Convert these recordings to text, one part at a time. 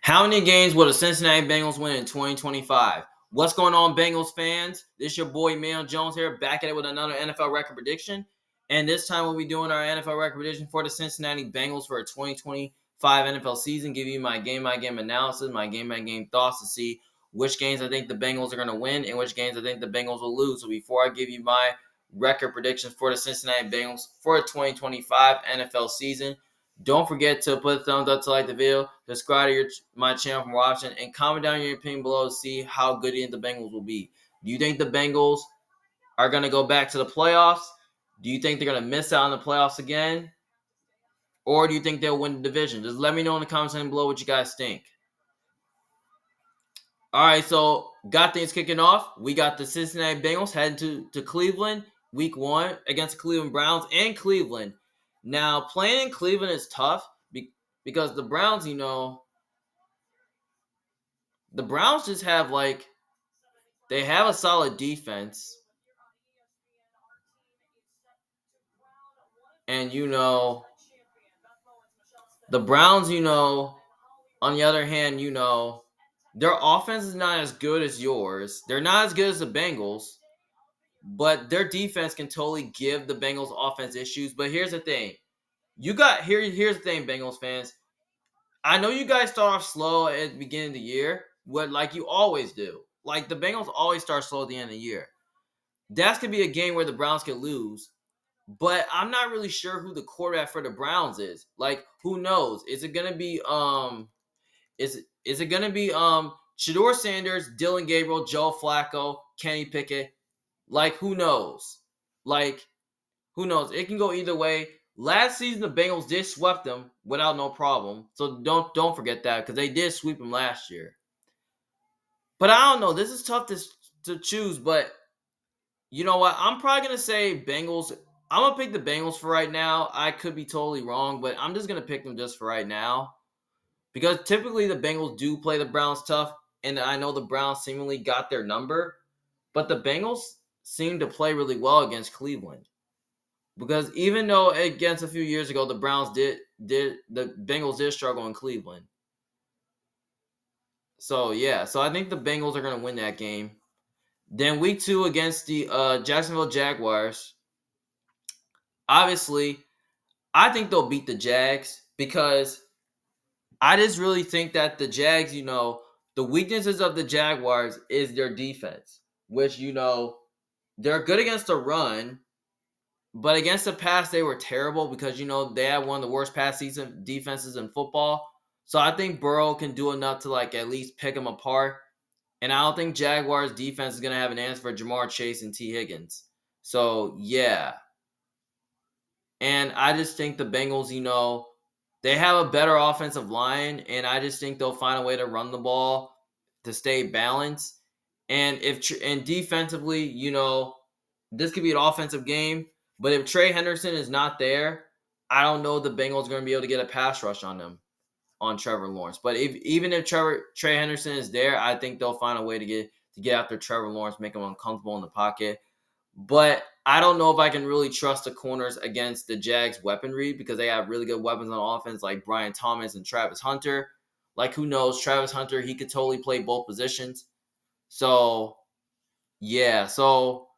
How many games will the Cincinnati Bengals win in 2025? What's going on, Bengals fans? This your boy, Mayo Jones here, back at it with another NFL record prediction. And this time we'll be doing our NFL record prediction for the Cincinnati Bengals for a 2025 NFL season. Give you my game-by-game analysis, my game-by-game thoughts to see which games I think the Bengals are going to win and which games I think the Bengals will lose. So before I give you my record predictions for the Cincinnati Bengals for the 2025 NFL season, don't forget to put a thumbs up to like the video, subscribe to my channel for watching, and comment down your opinion below to see how good the Bengals will be. Do you think the Bengals are going to go back to the playoffs? Do you think they're going to miss out on the playoffs again? Or do you think they'll win the division? Just let me know in the comments down below what you guys think. All right, so got things kicking off. We got the Cincinnati Bengals heading to Cleveland week 1 against the Cleveland Browns and Cleveland. Now, playing in Cleveland is tough because the Browns, the Browns just have they have a solid defense. And, the Browns, on the other hand, their offense is not as good as yours. They're not as good as the Bengals, but their defense can totally give the Bengals offense issues. But here's the thing. Here's the thing, Bengals fans. I know you guys start off slow at the beginning of the year, like you always do. Like the Bengals always start slow at the end of the year. That's gonna be a game where the Browns could lose, but I'm not really sure who the quarterback for the Browns is. Like, who knows? Is it gonna be Shedeur Sanders, Dylan Gabriel, Joe Flacco, Kenny Pickett? Like, who knows? Who knows? It can go either way. Last season, the Bengals did sweep them without no problem. So don't forget that, because they did sweep them last year. But I don't know. This is tough to choose. But you know what? I'm probably going to say Bengals. I'm going to pick the Bengals for right now. I could be totally wrong, but I'm just going to pick them just for right now. Because typically the Bengals do play the Browns tough. And I know the Browns seemingly got their number. But the Bengals seem to play really well against Cleveland. Because even though against a few years ago, the Bengals did struggle in Cleveland. So, yeah. So, I think the Bengals are going to win that game. Then week 2 against the Jacksonville Jaguars. Obviously, I think they'll beat the Jags because I just really think that the Jags, the weaknesses of the Jaguars is their defense, which, they're good against the run. But against the pass, they were terrible because, they had one of the worst pass season defenses in football. So I think Burrow can do enough to, at least pick them apart. And I don't think Jaguars' defense is going to have an answer for Jamar Chase and T. Higgins. So, yeah. And I just think the Bengals, they have a better offensive line. And I just think they'll find a way to run the ball to stay balanced. And defensively, this could be an offensive game. But if Trey Henderson is not there, I don't know if the Bengals are going to be able to get a pass rush on them, on Trevor Lawrence. But even if Trey Henderson is there, I think they'll find a way to get after Trevor Lawrence, make him uncomfortable in the pocket. But I don't know if I can really trust the corners against the Jags' weaponry because they have really good weapons on offense like Brian Thomas and Travis Hunter. Who knows? Travis Hunter, he could totally play both positions. So, yeah. So,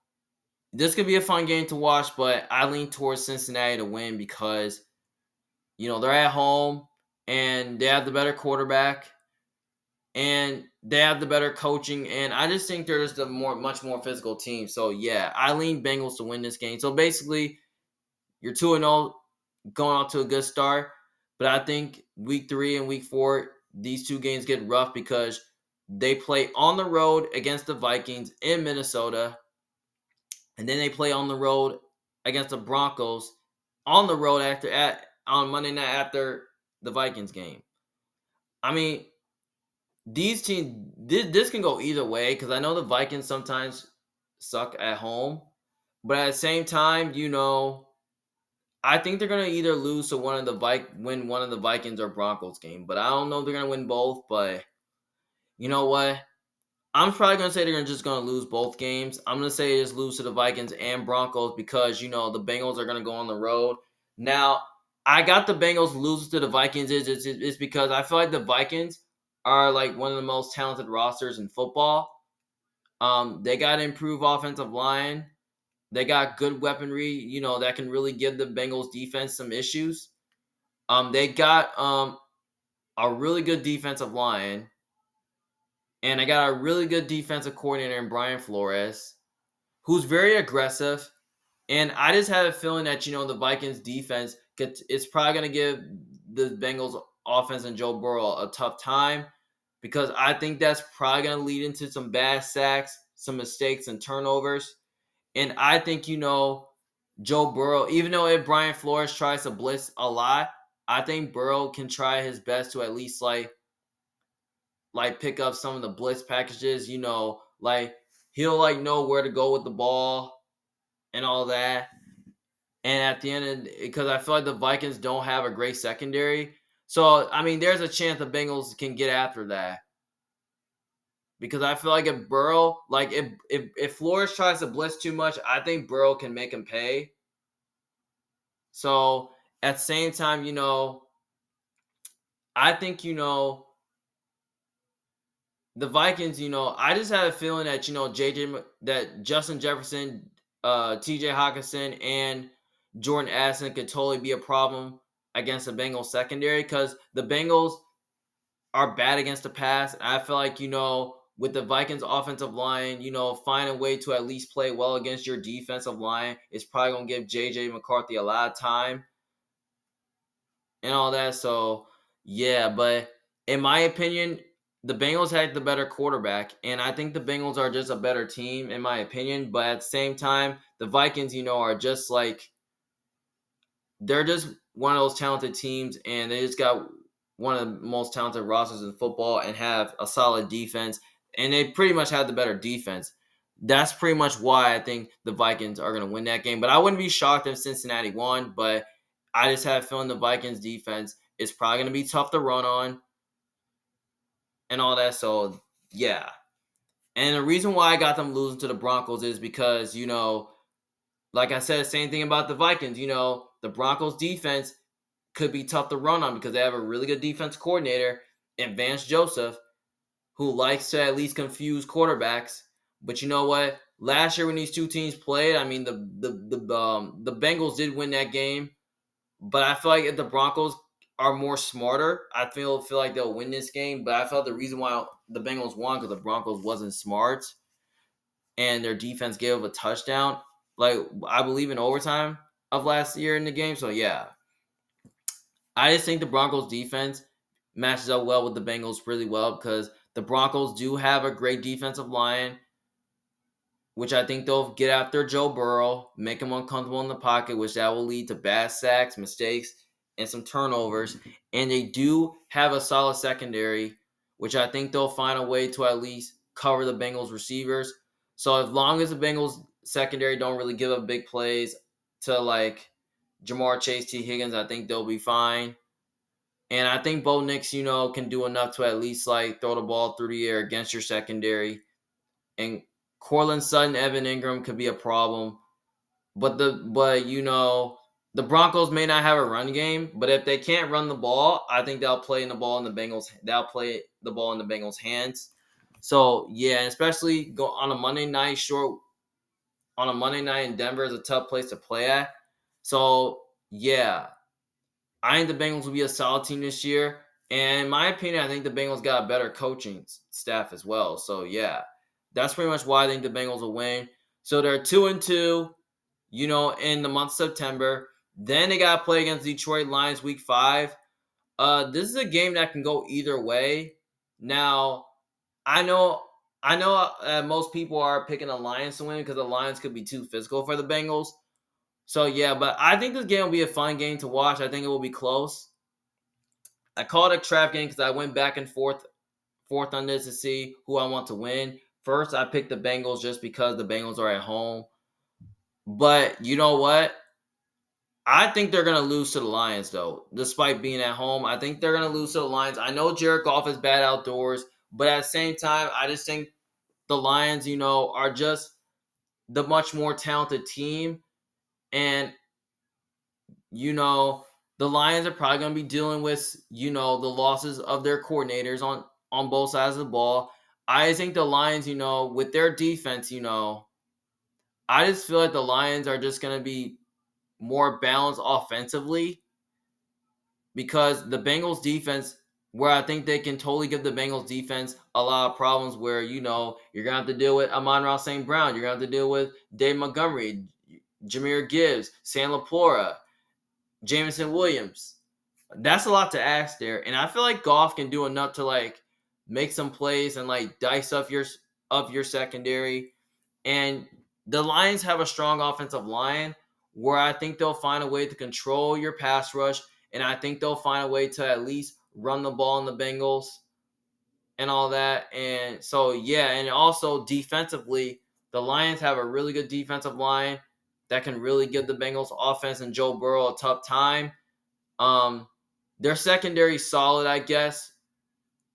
this could be a fun game to watch, but I lean towards Cincinnati to win because, they're at home and they have the better quarterback and they have the better coaching. And I just think they're just a much more physical team. So, yeah, I lean Bengals to win this game. So, basically, you're 2-0 going off to a good start. But I think week 3 and week 4, these two games get rough because they play on the road against the Vikings in Minnesota. And then they play on the road against the Broncos on the road on Monday night after the Vikings game. I mean, these teams, this can go either way because I know the Vikings sometimes suck at home. But at the same time, I think they're going to either lose to win one of the Vikings or Broncos game. But I don't know if they're going to win both. But you know what? I'm probably going to say they're just going to lose both games. I'm going to say they just lose to the Vikings and Broncos because, the Bengals are going to go on the road. Now, I got the Bengals losing to the Vikings is because I feel like the Vikings are like one of the most talented rosters in football. They got to improve offensive line. They got good weaponry, that can really give the Bengals defense some issues. They got a really good defensive line, and they got a really good defensive coordinator in Brian Flores, who's very aggressive. And I just have a feeling that the Vikings defense it's probably going to give the Bengals offense and Joe Burrow a tough time, because I think that's probably going to lead into some bad sacks, some mistakes, and turnovers. And I think Joe Burrow, even though if Brian Flores tries to blitz a lot, I think Burrow can try his best to at least like pick up some of the blitz packages. Like he'll like know where to go with the ball and all that. And at the end, because I feel like the Vikings don't have a great secondary, so I mean, there's a chance the Bengals can get after that. Because I feel like if Burrow, like if Flores tries to blitz too much, I think Burrow can make him pay. So at the same time, I think the Vikings. I just have a feeling that that Justin Jefferson, T.J. Hawkinson, and Jordan Addison could totally be a problem against the Bengals secondary, because the Bengals are bad against the pass. And I feel like with the Vikings offensive line, find a way to at least play well against your defensive line. It's probably gonna give J.J. McCarthy a lot of time and all that. So yeah, but in my opinion, the Bengals had the better quarterback, and I think the Bengals are just a better team in my opinion. But at the same time, the Vikings, are just like they're just one of those talented teams, and they just got one of the most talented rosters in football and have a solid defense, and they pretty much have the better defense. That's pretty much why I think the Vikings are going to win that game. But I wouldn't be shocked if Cincinnati won, but I just have a feeling the Vikings defense is probably going to be tough to run on and all that. So, yeah. And the reason why I got them losing to the Broncos is because, like I said, same thing about the Vikings. The Broncos defense could be tough to run on because they have a really good defense coordinator in Vance Joseph, who likes to at least confuse quarterbacks. But you know what? Last year when these two teams played, I mean the Bengals did win that game, but I feel like if the Broncos are more smarter, I feel like they'll win this game. But I felt the reason why the Bengals won because the Broncos wasn't smart and their defense gave up a touchdown, like I believe in overtime of last year in the game. So yeah, I just think the Broncos defense matches up well with the Bengals really well because the Broncos do have a great defensive line, which I think they'll get after Joe Burrow, make him uncomfortable in the pocket, which that will lead to bad sacks, mistakes, and some turnovers. And they do have a solid secondary, which I think they'll find a way to at least cover the Bengals receivers. So as long as the Bengals secondary don't really give up big plays to like Jamar Chase, T. Higgins, I think they'll be fine. And I think Bo Nix, can do enough to at least like throw the ball through the air against your secondary. And Cortland Sutton, Evan Ingram could be a problem. But the Broncos may not have a run game, but if they can't run the ball, I think they'll play the ball in the Bengals' hands. So yeah, especially go on a Monday night on a Monday night in Denver is a tough place to play at. So yeah, I think the Bengals will be a solid team this year. And in my opinion, I think the Bengals got a better coaching staff as well. So yeah, that's pretty much why I think the Bengals will win. So they're 2-2, in the month of September. Then they got to play against Detroit Lions week 5. This is a game that can go either way. Now, I know most people are picking the Lions to win because the Lions could be too physical for the Bengals. So yeah, but I think this game will be a fun game to watch. I think it will be close. I call it a trap game because I went back and forth on this to see who I want to win. First, I picked the Bengals just because the Bengals are at home. But you know what? I think they're going to lose to the Lions, though. Despite being at home, I think they're going to lose to the Lions. I know Jared Goff is bad outdoors, but at the same time, I just think the Lions, are just the much more talented team. And, the Lions are probably going to be dealing with, the losses of their coordinators on both sides of the ball. I think the Lions, with their defense, I just feel like the Lions are just going to be more balanced offensively because the Bengals defense, where I think they can totally give the Bengals defense a lot of problems where, you're going to have to deal with Amon-Ra St. Brown. You're going to have to deal with Dave Montgomery, Jameer Gibbs, Sam LaPorta, Jameson Williams. That's a lot to ask there. And I feel like Goff can do enough to make some plays and dice up your secondary. And the Lions have a strong offensive line where I think they'll find a way to control your pass rush. And I think they'll find a way to at least run the ball on the Bengals and all that. And so, yeah. And also defensively, the Lions have a really good defensive line that can really give the Bengals offense and Joe Burrow a tough time. Their secondary solid, I guess.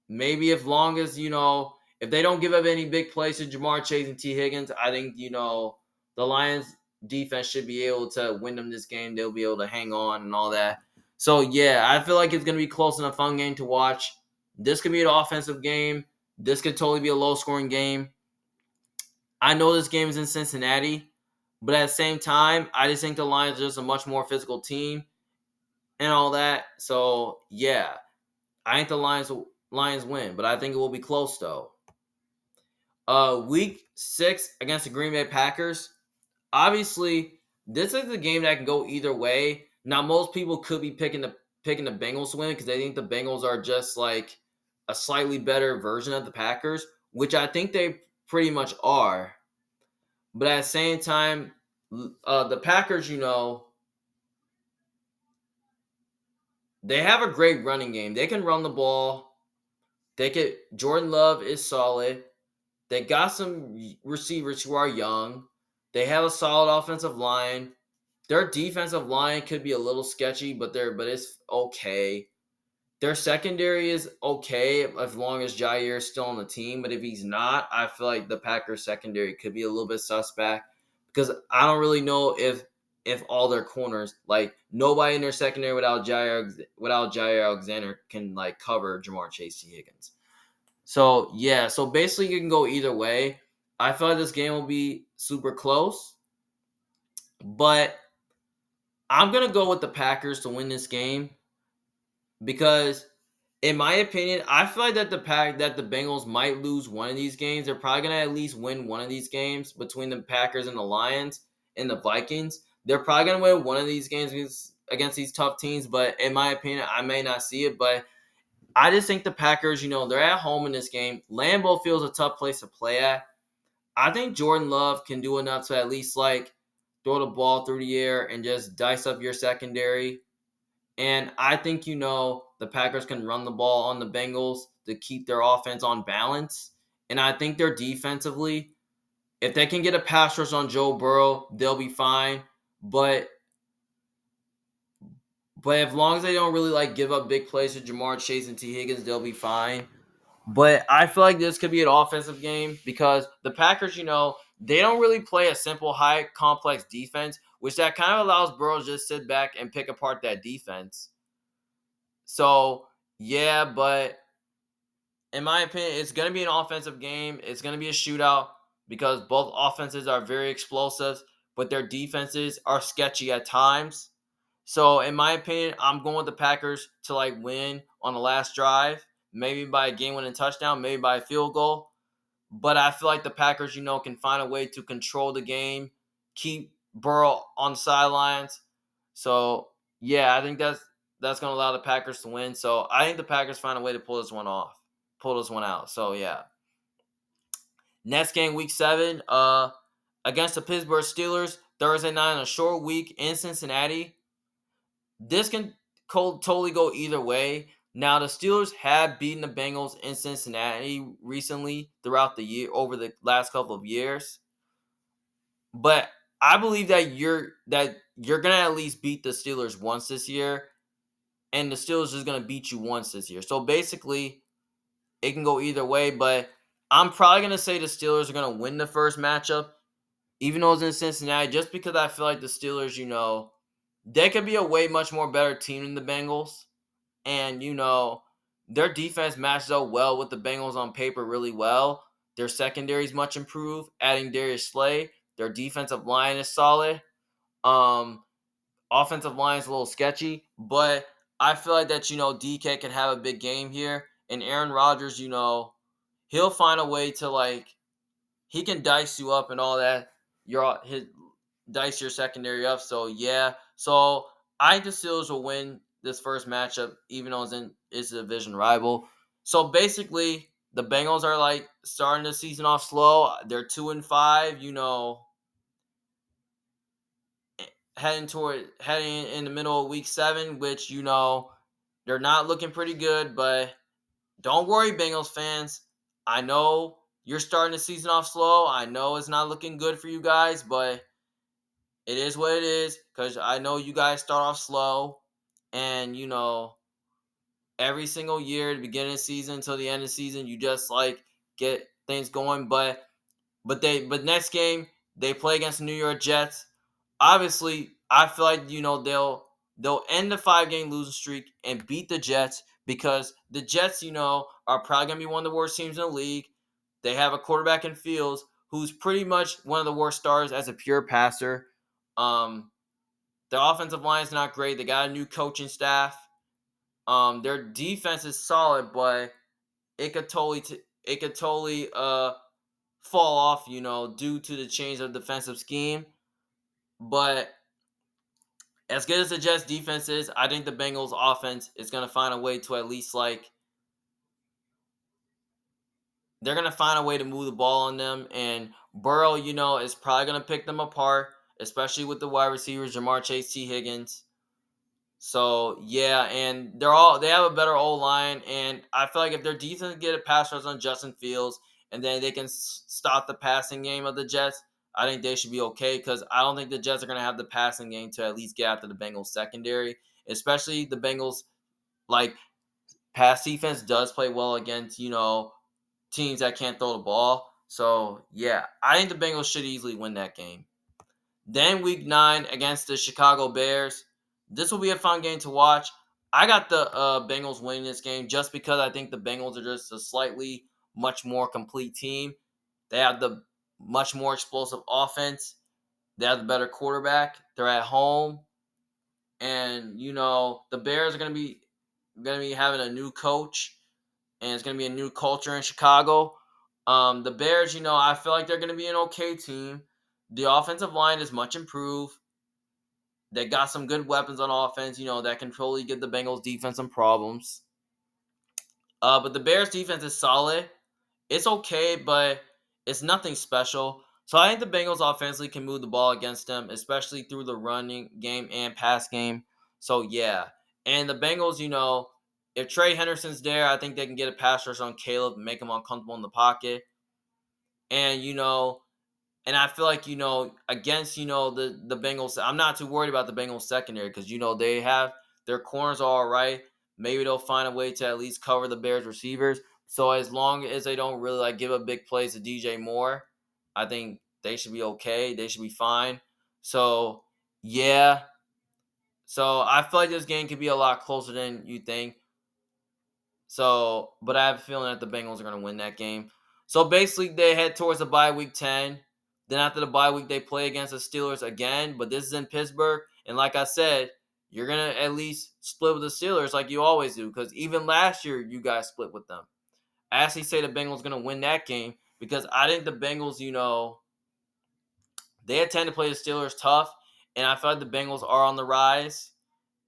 Maybe if long as, if they don't give up any big plays to Jamar Chase and T. Higgins, I think, the Lions defense should be able to win them this game. They'll be able to hang on and all that. So, yeah, I feel like it's going to be close and a fun game to watch. This could be an offensive game. This could totally be a low-scoring game. I know this game is in Cincinnati, but at the same time, I just think the Lions are just a much more physical team and all that. So, yeah, I think the Lions win, but I think it will be close, though. Week 6 against the Green Bay Packers. Obviously, this is a game that can go either way. Now, most people could be picking the Bengals to win because they think the Bengals are just like a slightly better version of the Packers, which I think they pretty much are. But at the same time, the Packers, they have a great running game. They can run the ball. Jordan Love is solid. They got some receivers who are young. They have a solid offensive line. Their defensive line could be a little sketchy, but it's okay. Their secondary is okay as long as Jair is still on the team. But if he's not, I feel like the Packers secondary could be a little bit suspect because I don't really know if all their corners, nobody in their secondary without Jair Alexander can cover Jamar Chase T. Higgins. So, yeah. So, basically, you can go either way. I feel like this game will be super close. But I'm going to go with the Packers to win this game because, in my opinion, I feel like that the Bengals might lose one of these games. They're probably going to at least win one of these games between the Packers and the Lions and the Vikings. They're probably going to win one of these games against these tough teams. But, in my opinion, I may not see it. But I just think the Packers, they're at home in this game. Lambeau feels a tough place to play at. I think Jordan Love can do enough to at least throw the ball through the air and just dice up your secondary. And I think, the Packers can run the ball on the Bengals to keep their offense on balance. And I think they're defensively, if they can get a pass rush on Joe Burrow, they'll be fine. But as long as they don't really give up big plays to Jamar Chase and T. Higgins, they'll be fine. But I feel like this could be an offensive game because the Packers, they don't really play a simple, high, complex defense, which that kind of allows Burrow to just sit back and pick apart that defense. So, yeah, but in my opinion, it's going to be an offensive game. It's going to be a shootout because both offenses are very explosive, but their defenses are sketchy at times. So, in my opinion, I'm going with the Packers to win on the last drive, maybe by a game-winning touchdown, maybe by a field goal. But I feel like the Packers, can find a way to control the game, keep Burrow on the sidelines. So, yeah, I think that's going to allow the Packers to win. So, I think the Packers find a way to pull this one out. So, yeah. Next game, Week 7, against the Pittsburgh Steelers, Thursday night on a short week in Cincinnati. This can totally go either way. Now, the Steelers have beaten the Bengals in Cincinnati recently throughout the year, over the last couple of years. But I believe that you're gonna at least beat the Steelers once this year, and the Steelers is gonna beat you once this year. So basically, it can go either way. But I'm probably gonna say the Steelers are gonna win the first matchup, even though it's in Cincinnati, just because I feel like the Steelers, they could be a way much more better team than the Bengals. And, their defense matches up well with the Bengals on paper really well. Their secondary is much improved, adding Darius Slay. Their defensive line is solid. Um, Offensive line is a little sketchy, but I feel like that, DK can have a big game here. And Aaron Rodgers, he'll find a way to, he can dice you up and all that. His dice your secondary up. So yeah. So I think the Steelers will win this first matchup, even though it's a division rival. So basically, the Bengals are starting the season off slow. They're 2-5. Heading in the middle of week 7, which they're not looking pretty good. But don't worry, Bengals fans. I know you're starting the season off slow. I know it's not looking good for you guys, but it is what it is, because I know you guys start off slow, and every single year at the beginning of the season until the end of the season, you just get things going. But next game they play against the New York Jets. Obviously, I feel like they'll end the 5-game losing streak and beat the Jets, because the Jets are probably gonna be one of the worst teams in the league. They have a quarterback in Fields who's pretty much one of the worst stars as a pure passer. Um, their offensive line is not great. They got a new coaching staff. Their defense is solid, but it could totally fall off, due to the change of defensive scheme. But as good as the Jets defense is, I think the Bengals offense is going to find a way to at least they're going to find a way to move the ball on them. And Burrow, is probably going to pick them apart, especially with the wide receivers, Jamar Chase, T. Higgins. So yeah, and they have a better O line, and I feel like if their defense get a pass rush on Justin Fields, and then they can stop the passing game of the Jets, I think they should be okay, because I don't think the Jets are going to have the passing game to at least get after the Bengals secondary, especially the Bengals like pass defense does play well against teams that can't throw the ball. So yeah, I think the Bengals should easily win that game. Then week 9 against the Chicago Bears. This will be a fun game to watch. I got the Bengals winning this game just because I think the Bengals are just a slightly much more complete team. They have the much more explosive offense. They have the better quarterback. They're at home, and the Bears are gonna be having a new coach, and it's gonna be a new culture in Chicago. The Bears, I feel like they're gonna be an okay team. The offensive line is much improved. They got some good weapons on offense, that can totally give the Bengals defense some problems. But the Bears defense is solid. It's okay, but it's nothing special. So I think the Bengals offensively can move the ball against them, especially through the running game and pass game. So yeah. And the Bengals, if Trey Henderson's there, I think they can get a pass rush on Caleb and make him uncomfortable in the pocket. And and I feel like, against, the Bengals, I'm not too worried about the Bengals secondary, because, they have their corners all right. Maybe they'll find a way to at least cover the Bears receivers. So as long as they don't really give a big plays to DJ Moore, I think they should be okay. They should be fine. So yeah. So I feel like this game could be a lot closer than you think. So, but I have a feeling that the Bengals are going to win that game. So basically, they head towards the bye week 10. Then after the bye week, they play against the Steelers again. But this is in Pittsburgh. And like I said, you're going to at least split with the Steelers like you always do. Because even last year, you guys split with them. I actually say the Bengals going to win that game, because I think the Bengals, they intend to play the Steelers tough. And I feel like the Bengals are on the rise.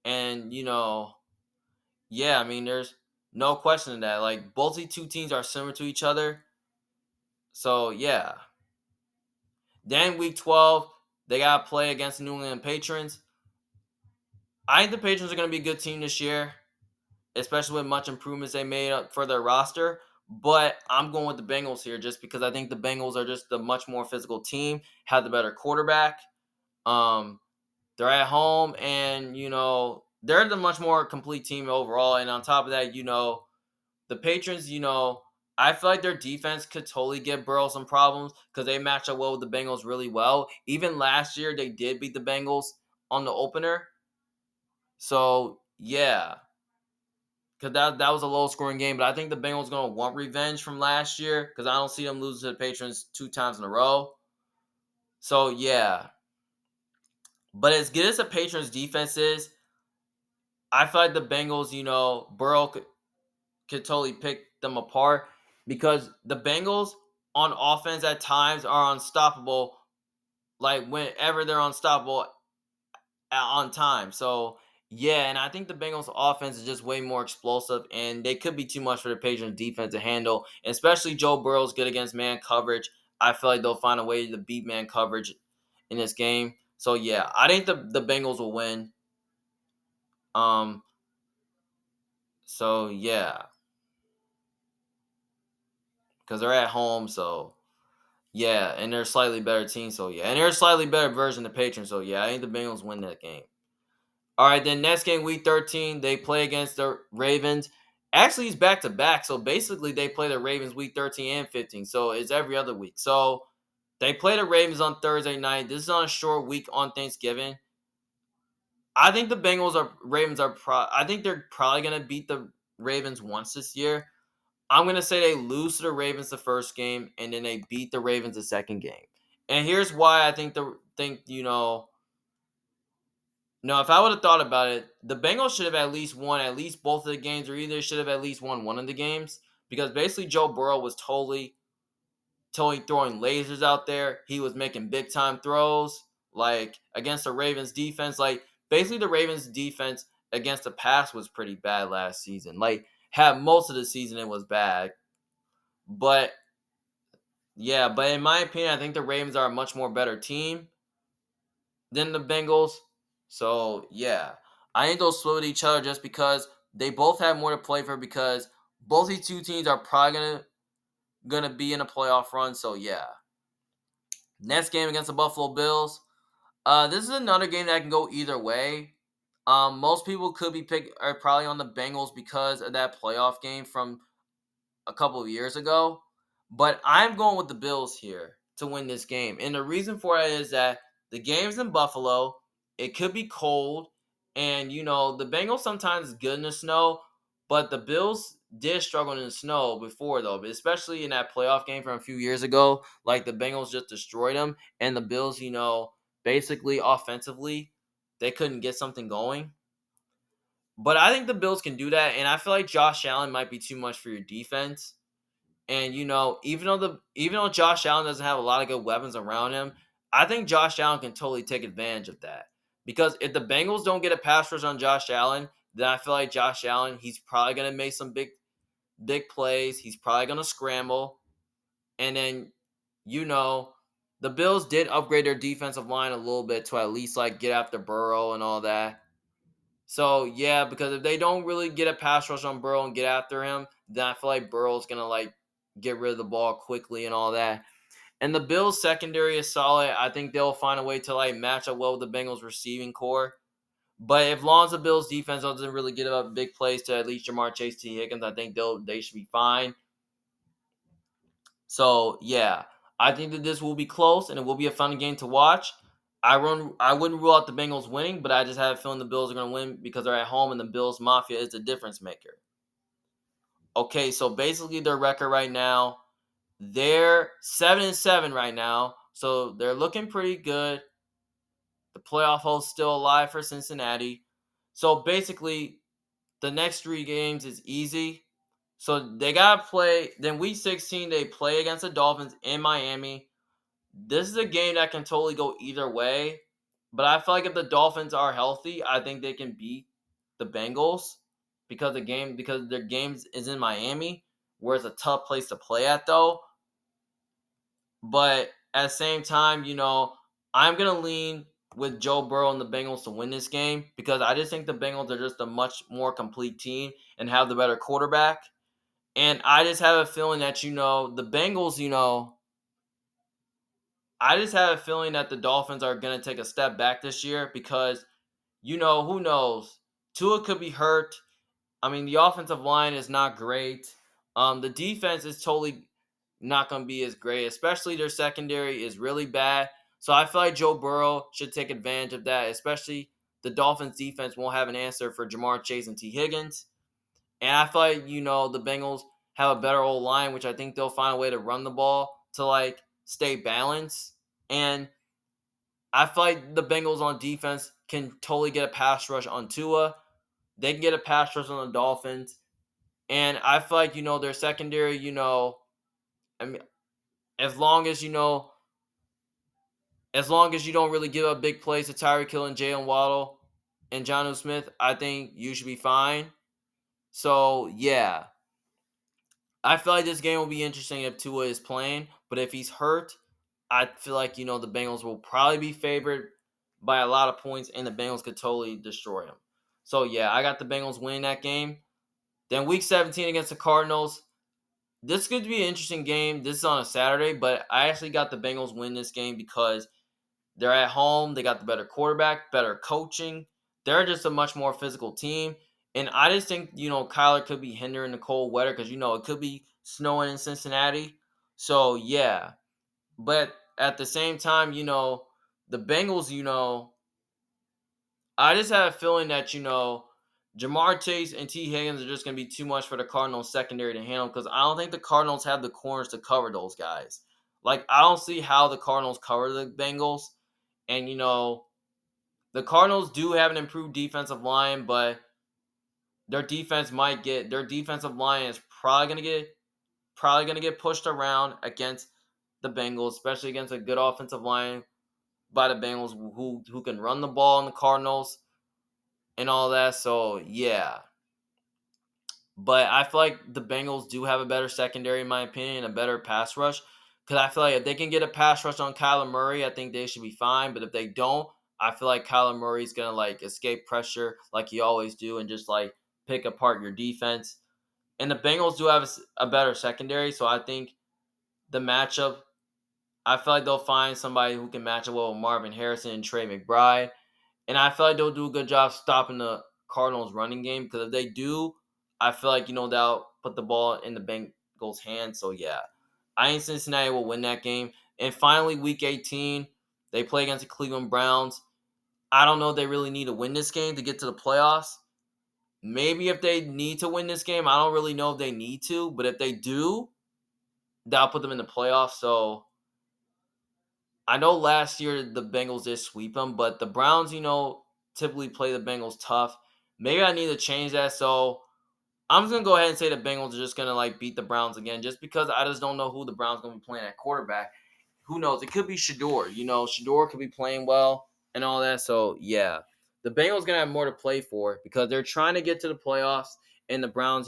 And, yeah, I mean, there's no question in that. Both these two teams are similar to each other. So, yeah. Then week 12, they got to play against the New England Patriots. I think the Patriots are going to be a good team this year, especially with much improvements they made up for their roster. But I'm going with the Bengals here just because I think the Bengals are just a much more physical team, have the better quarterback. They're at home, and, they're the much more complete team overall. And on top of that, the Patriots, I feel like their defense could totally give Burrow some problems, because they match up well with the Bengals really well. Even last year, they did beat the Bengals on the opener. So, yeah. because that was a low scoring game. But I think the Bengals going to want revenge from last year because I don't see them losing to the Patriots 2 times in a row. So yeah, but as good as the Patriots defense is, I feel like the Bengals, Burrow could totally pick them apart because the Bengals on offense at times are unstoppable. Like whenever they're unstoppable on time. So yeah, and I think the Bengals offense is just way more explosive, and they could be too much for the Patriots defense to handle. And especially Joe Burrow's good against man coverage. I feel like they'll find a way to beat man coverage in this game. So yeah, I think the Bengals will win. Um. So yeah, because they're at home. So yeah, and they're a slightly better team. So yeah, and they're a slightly better version of the Patriots. So yeah, I think the Bengals win that game. All right, then next game, week 13, they play against the Ravens. Actually, it's back to back. So basically, they play the Ravens week 13 and 15. So it's every other week. So they play the Ravens on Thursday night. This is on a short week on Thanksgiving. I think the Ravens are I think they're probably gonna beat the Ravens once this year. I'm gonna say they lose to the Ravens the first game, and then they beat the Ravens the second game. And here's why I think no, if I would have thought about it, the Bengals should have at least won at least both of the games, or either should have at least won one of the games. Because basically Joe Burrow was totally throwing lasers out there. He was making big time throws, like against the Ravens defense. Like basically the Ravens defense against the pass was pretty bad last season. Like had most of the season it was bad. But yeah, but in my opinion, I think the Ravens are a much more better team than the Bengals. So yeah, I think they'll split with each other just because they both have more to play for. Because both these two teams are probably gonna be in a playoff run. So yeah, next game against the Buffalo Bills. This is another game that can go either way. Most people could be are probably on the Bengals because of that playoff game from a couple of years ago. But I'm going with the Bills here to win this game. And the reason for it is that the game's in Buffalo. It could be cold. And, the Bengals sometimes is good in the snow. But the Bills did struggle in the snow before, though. But especially in that playoff game from a few years ago. Like, the Bengals just destroyed them. And the Bills, basically offensively, they couldn't get something going. But I think the Bills can do that. And I feel like Josh Allen might be too much for your defense. And even though Josh Allen doesn't have a lot of good weapons around him, I think Josh Allen can totally take advantage of that. Because if the Bengals don't get a pass rush on Josh Allen, then I feel like Josh Allen, he's probably gonna make some big plays. He's probably gonna scramble. And then, the Bills did upgrade their defensive line a little bit to at least like get after Burrow and all that. So yeah, because if they don't really get a pass rush on Burrow and get after him, then I feel like Burrow's gonna like get rid of the ball quickly and all that. And the Bills secondary is solid. I think they'll find a way to like match up well with the Bengals receiving core. But if long as the Bills defense doesn't really get up big plays to at least Jamar Chase, T. Higgins, I think they should be fine. So yeah, I think that this will be close and it will be a fun game to watch. I wouldn't rule out the Bengals winning, but I just have a feeling the Bills are going to win because they're at home and the Bills Mafia is the difference maker. Okay, so basically their record right now, they're 7-7 right now, so they're looking pretty good. The playoff hope's still alive for Cincinnati. So basically, the next 3 games is easy. So they gotta play. Then week 16, they play against the Dolphins in Miami. This is a game that can totally go either way. But I feel like if the Dolphins are healthy, I think they can beat the Bengals because their games is in Miami, where it's a tough place to play at though. But at the same time, I'm gonna lean with Joe Burrow and the Bengals to win this game because I just think the Bengals are just a much more complete team and have the better quarterback. And I just have a feeling that the Bengals, I just have a feeling that the Dolphins are gonna take a step back this year because who knows? Tua could be hurt. I mean, the offensive line is not great. The defense is totally not going to be as great, especially their secondary is really bad. So I feel like Joe Burrow should take advantage of that, especially the Dolphins defense won't have an answer for Jamar Chase and T. Higgins. And I feel like, the Bengals have a better old line, which I think they'll find a way to run the ball to like stay balanced. And I feel like the Bengals on defense can totally get a pass rush on Tua. They can get a pass rush on the Dolphins. And I feel like, their secondary, I mean, as long as, as long as you don't really give up big plays to Tyreek Hill and Jalen Waddle and Jonnu Smith, I think you should be fine. So, yeah. I feel like this game will be interesting if Tua is playing, but if he's hurt, I feel like, the Bengals will probably be favored by a lot of points, and the Bengals could totally destroy them. So, yeah, I got the Bengals winning that game. Then week 17 against the Cardinals. This could be an interesting game. This is on a Saturday, but I actually got the Bengals win this game because they're at home. They got the better quarterback, better coaching. They're just a much more physical team. And I just think, Kyler could be hindering the cold weather because, it could be snowing in Cincinnati. So, yeah. But at the same time, the Bengals, I just have a feeling that, Jamar Chase and T. Higgins are just going to be too much for the Cardinals secondary to handle because I don't think the Cardinals have the corners to cover those guys. Like, I don't see how the Cardinals cover the Bengals. And, the Cardinals do have an improved defensive line, but their defensive line is probably gonna get pushed around against the Bengals, especially against a good offensive line by the Bengals who can run the ball in the Cardinals and all that. So yeah. But I feel like the Bengals do have a better secondary, in my opinion, a better pass rush. Because I feel like if they can get a pass rush on Kyler Murray, I think they should be fine. But if they don't, I feel like Kyler Murray's going to like escape pressure like he always do and just like pick apart your defense. And the Bengals do have a better secondary. So I think the matchup, I feel like they'll find somebody who can match up well with Marvin Harrison and Trey McBride. And I feel like they'll do a good job stopping the Cardinals running game because if they do, I feel like, they'll put the ball in the Bengals' hands. So, yeah, I think Cincinnati will win that game. And finally, week 18, they play against the Cleveland Browns. I don't know if they really need to win this game to get to the playoffs. Maybe if they need to win this game, I don't really know if they need to. But if they do, that'll put them in the playoffs. So, I know last year the Bengals did sweep them, but the Browns, typically play the Bengals tough. Maybe I need to change that. So I'm just gonna go ahead and say the Bengals are just gonna like beat the Browns again, just because I just don't know who the Browns gonna be playing at quarterback. Who knows? It could be Shador. Shador could be playing well and all that. So yeah, the Bengals gonna have more to play for because they're trying to get to the playoffs, and the Browns,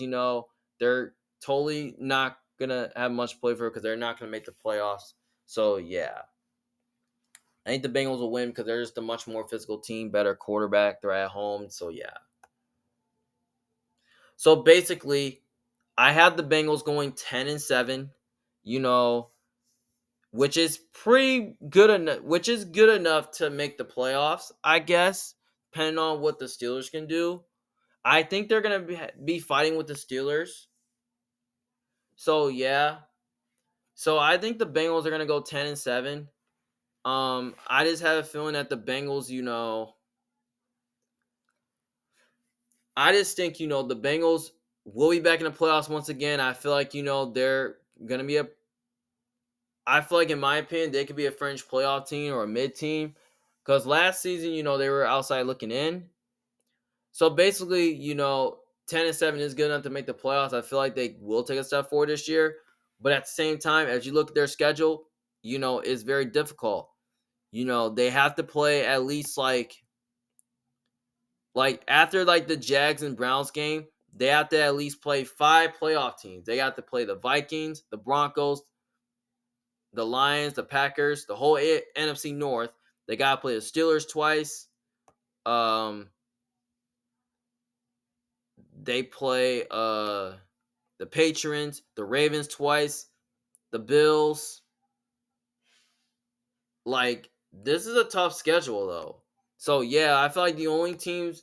they're totally not gonna have much to play for because they're not gonna make the playoffs. So yeah. I think the Bengals will win because they're just a much more physical team, better quarterback. They're at home, so yeah. So basically, I had the Bengals going 10-7, you know, which is pretty good enough. Which is good enough to make the playoffs, I guess, depending on what the Steelers can do. I think they're gonna be fighting with the Steelers. So yeah, so I think the Bengals are gonna go 10-7. I just have a feeling that the Bengals, I just think, the Bengals will be back in the playoffs once again. I feel like, they're going to be I feel like, in my opinion, they could be a fringe playoff team or a mid team. Because last season, they were outside looking in. So basically, 10-7 is good enough to make the playoffs. I feel like they will take a step forward this year. But at the same time, as you look at their schedule, it's very difficult. They have to play at least like after like the Jags and Browns game, they have to at least play 5 playoff teams. They have to play the Vikings, the Broncos, the Lions, the Packers, the whole NFC North. They got to play the Steelers twice. They play the Patriots, the Ravens twice, the Bills. Like, this is a tough schedule though. So yeah, I feel like the only teams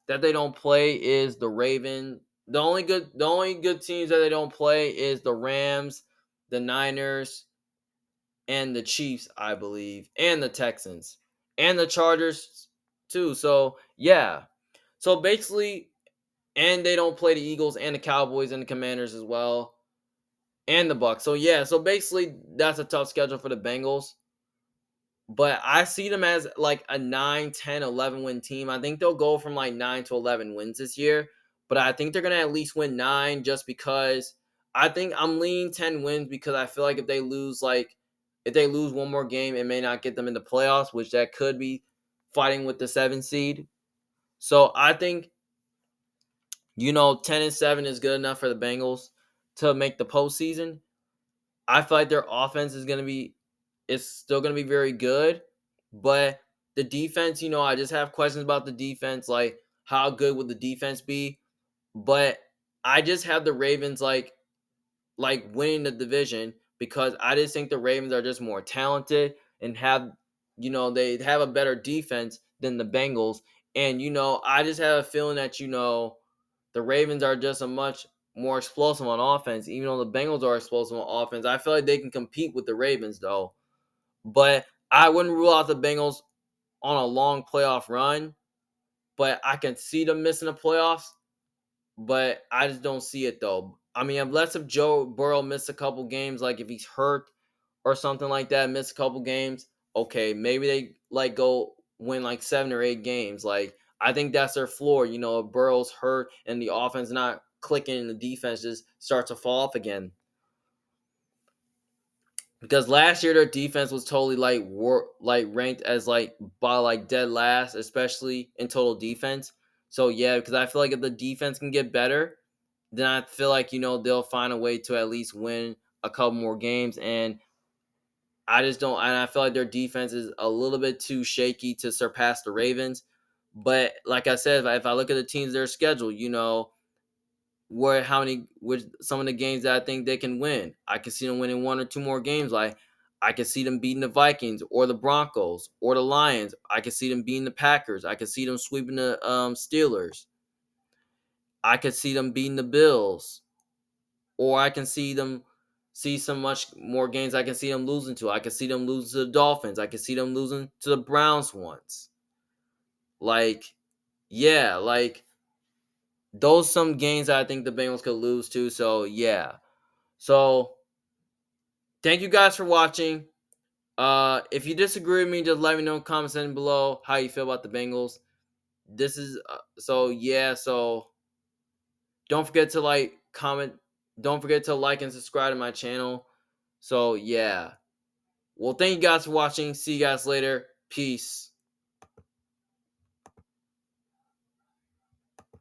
that they don't play is the Raven. The only good teams that they don't play is the Rams, the Niners, and the Chiefs, I believe, and the Texans, and the Chargers too. So yeah. So basically, and they don't play the Eagles and the Cowboys and the Commanders as well, and the Bucks. So yeah, so basically that's a tough schedule for the Bengals. But I see them as like a 9, 10, 11 win team. I think they'll go from like 9 to 11 wins this year. But I think they're going to at least win 9 just because I think I'm leaning 10 wins because I feel like if they lose one more game, it may not get them in the playoffs, which that could be fighting with the 7 seed. So I think 10-7 is good enough for the Bengals to make the postseason. I feel like their offense is still gonna be very good, but the defense, I just have questions about the defense, like how good would the defense be? But I just have the Ravens like winning the division because I just think the Ravens are just more talented and they have a better defense than the Bengals. And I just have a feeling that the Ravens are just a much more explosive on offense, even though the Bengals are explosive on offense. I feel like they can compete with the Ravens though. But I wouldn't rule out the Bengals on a long playoff run. But I can see them missing the playoffs. But I just don't see it though. I mean, unless if Joe Burrow missed a couple games, like if he's hurt or something like that, miss a couple games, okay, maybe they like go win like 7 or 8 games. Like I think that's their floor. If Burrow's hurt and the offense not clicking and the defense just starts to fall off again. Because last year their defense was totally like ranked as like by like dead last, especially in total defense. So yeah, because I feel like if the defense can get better, then I feel like they'll find a way to at least win a couple more games. And I just don't. And I feel like their defense is a little bit too shaky to surpass the Ravens. But like I said, if I look at the teams their schedule, with some of the games that I think they can win. I can see them winning 1 or 2 more games. Like I can see them beating the Vikings or the Broncos or the Lions. I can see them beating the Packers. I can see them sweeping the Steelers. I could see them beating the Bills, or I can see some much more games I can see them losing to. I can see them losing to the Dolphins. I can see them losing to the Browns once. Like, yeah, like those some games that I think the Bengals could lose to. So yeah. So thank you guys for watching. If you disagree with me, just let me know in the comments down below how you feel about the Bengals. This is so yeah. So don't forget to like, comment. Don't forget to like and subscribe to my channel. So yeah. Well, thank you guys for watching. See you guys later. Peace.